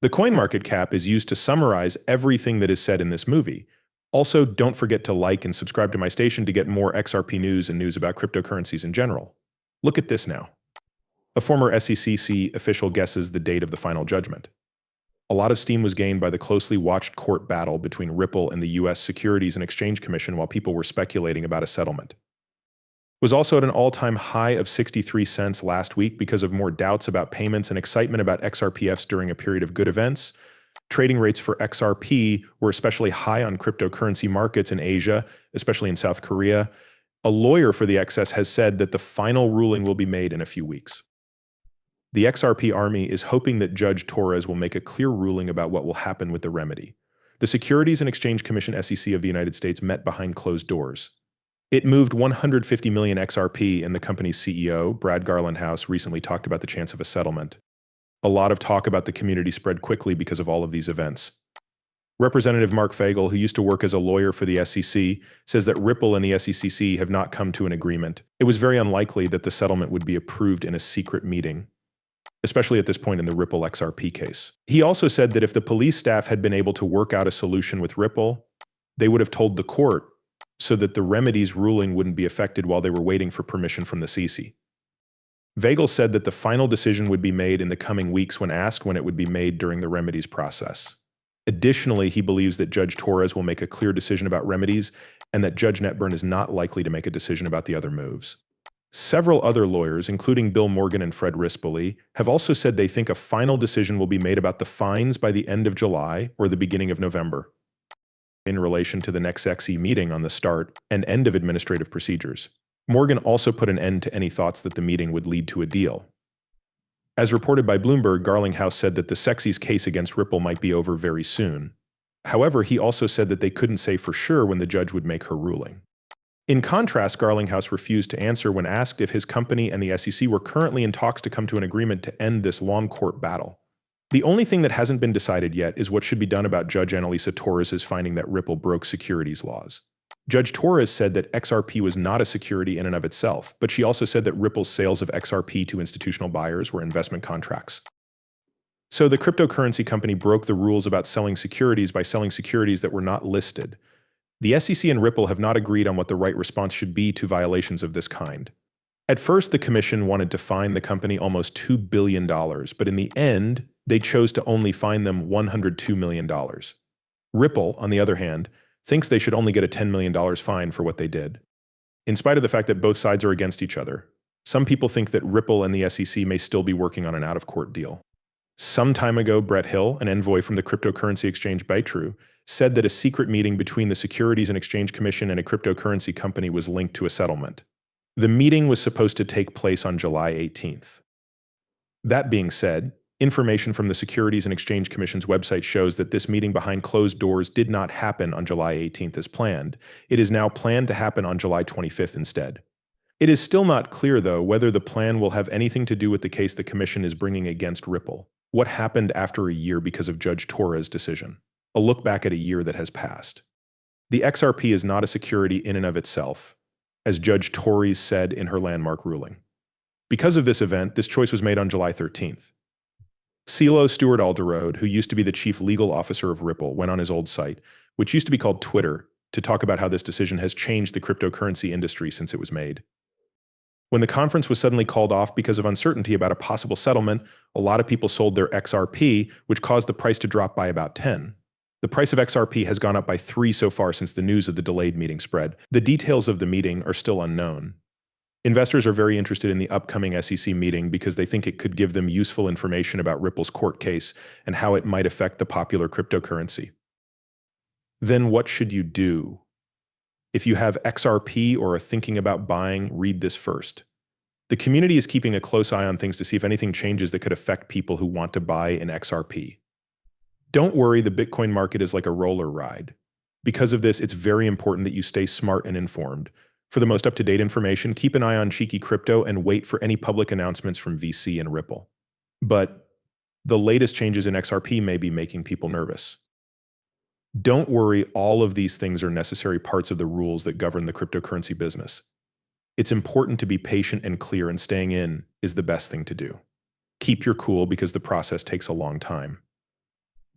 The coin market cap is used to summarize everything that is said in this movie. Also, don't forget to like and subscribe to my station to get more XRP news and news about cryptocurrencies in general. Look at this now. A former SEC official guesses the date of the final judgment. A lot of steam was gained by the closely watched court battle between Ripple and the U.S. Securities and Exchange Commission while people were speculating about a settlement. Was also at an all-time high of 63 cents last week because of more doubts about payments and excitement about XRPFs during a period of good events. Trading rates for XRP were especially high on cryptocurrency markets in Asia, especially in South Korea. A lawyer for the XS has said that the final ruling will be made in a few weeks. The XRP army is hoping that Judge Torres will make a clear ruling about what will happen with the remedy. The Securities and Exchange Commission SEC of the United States met behind closed doors. It moved 150 million XRP, and the company's CEO, Brad Garlinghouse, recently talked about the chance of a settlement. A lot of talk about the community spread quickly because of all of these events. Representative Mark Fagel, who used to work as a lawyer for the SEC, says that Ripple and the SEC have not come to an agreement. It was very unlikely that the settlement would be approved in a secret meeting, especially at this point in the Ripple XRP case. He also said that if the police staff had been able to work out a solution with Ripple, they would have told the court so that the Remedies ruling wouldn't be affected while they were waiting for permission from the SEC. Vagel said that the final decision would be made in the coming weeks when asked when it would be made during the Remedies process. Additionally, he believes that Judge Torres will make a clear decision about Remedies and that Judge Netburn is not likely to make a decision about the other moves. Several other lawyers, including Bill Morgan and Fred Rispoli, have also said they think a final decision will be made about the fines by the end of July or the beginning of November, in relation to the next XE meeting on the start and end of administrative procedures. Morgan also put an end to any thoughts that the meeting would lead to a deal. As reported by Bloomberg, Garlinghouse said that the SEC's case against Ripple might be over very soon. However, he also said that they couldn't say for sure when the judge would make her ruling. In contrast, Garlinghouse refused to answer when asked if his company and the SEC were currently in talks to come to an agreement to end this long court battle. The only thing that hasn't been decided yet is what should be done about Judge Annalisa Torres' finding that Ripple broke securities laws. Judge Torres said that XRP was not a security in and of itself, but she also said that Ripple's sales of XRP to institutional buyers were investment contracts. So the cryptocurrency company broke the rules about selling securities by selling securities that were not listed. The SEC and Ripple have not agreed on what the right response should be to violations of this kind. At first, the commission wanted to fine the company almost $2 billion, but in the end, they chose to only fine them $102 million. Ripple, on the other hand, thinks they should only get a $10 million fine for what they did. In spite of the fact that both sides are against each other, some people think that Ripple and the SEC may still be working on an out-of-court deal. Some time ago, Brett Hill, an envoy from the cryptocurrency exchange Bytrue, said that a secret meeting between the Securities and Exchange Commission and a cryptocurrency company was linked to a settlement. The meeting was supposed to take place on July 18th. That being said, information from the Securities and Exchange Commission's website shows that this meeting behind closed doors did not happen on July 18th as planned. It is now planned to happen on July 25th instead. It is still not clear, though, whether the plan will have anything to do with the case the Commission is bringing against Ripple. What happened after a year because of Judge Torres' decision? A look back at a year that has passed. The XRP is not a security in and of itself, as Judge Torres said in her landmark ruling. Because of this event, this choice was made on July 13th. CeeLo Stewart Alderode, who used to be the chief legal officer of Ripple, went on his old site, which used to be called Twitter, to talk about how this decision has changed the cryptocurrency industry since it was made. When the conference was suddenly called off because of uncertainty about a possible settlement, a lot of people sold their XRP, which caused the price to drop by about 10. The price of XRP has gone up by 3 so far since the news of the delayed meeting spread. The details of the meeting are still unknown. Investors are very interested in the upcoming SEC meeting because they think it could give them useful information about Ripple's court case and how it might affect the popular cryptocurrency. Then what should you do? If you have XRP or are thinking about buying, read this first. The community is keeping a close eye on things to see if anything changes that could affect people who want to buy in XRP. Don't worry, the Bitcoin market is like a roller ride. Because of this, it's very important that you stay smart and informed. For the most up-to-date information, keep an eye on Cheeky Crypto and wait for any public announcements from VC and Ripple. But the latest changes in XRP may be making people nervous. Don't worry, all of these things are necessary parts of the rules that govern the cryptocurrency business. It's important to be patient and clear, and staying in is the best thing to do. Keep your cool because the process takes a long time.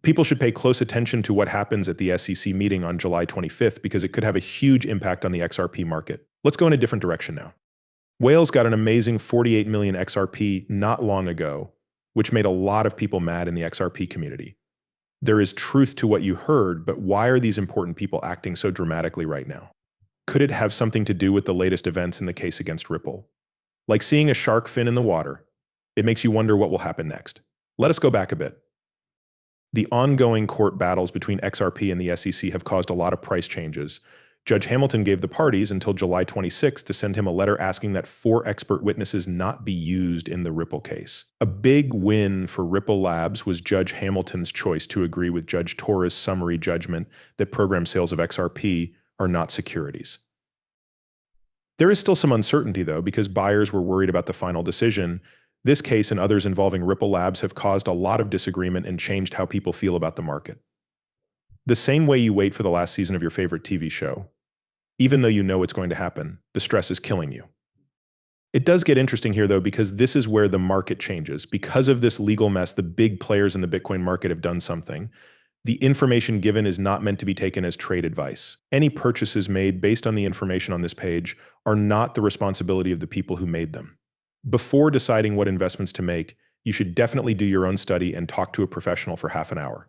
People should pay close attention to what happens at the SEC meeting on July 25th because it could have a huge impact on the XRP market. Let's go in a different direction now. Whales got an amazing 48 million XRP not long ago, which made a lot of people mad in the XRP community. There is truth to what you heard, but why are these important people acting so dramatically right now? Could it have something to do with the latest events in the case against Ripple? Like seeing a shark fin in the water, it makes you wonder what will happen next. Let us go back a bit. The ongoing court battles between XRP and the SEC have caused a lot of price changes. Judge Hamilton gave the parties until July 26th to send him a letter asking that 4 expert witnesses not be used in the Ripple case. A big win for Ripple Labs was Judge Hamilton's choice to agree with Judge Torres' summary judgment that program sales of XRP are not securities. There is still some uncertainty, though, because buyers were worried about the final decision. This case and others involving Ripple Labs have caused a lot of disagreement and changed how people feel about the market. The same way you wait for the last season of your favorite TV show. Even though you know it's going to happen, the stress is killing you. It does get interesting here, though, because this is where the market changes. Because of this legal mess, the big players in the Bitcoin market have done something. The information given is not meant to be taken as trade advice. Any purchases made based on the information on this page are not the responsibility of the people who made them. Before deciding what investments to make, you should definitely do your own study and talk to a professional for half an hour.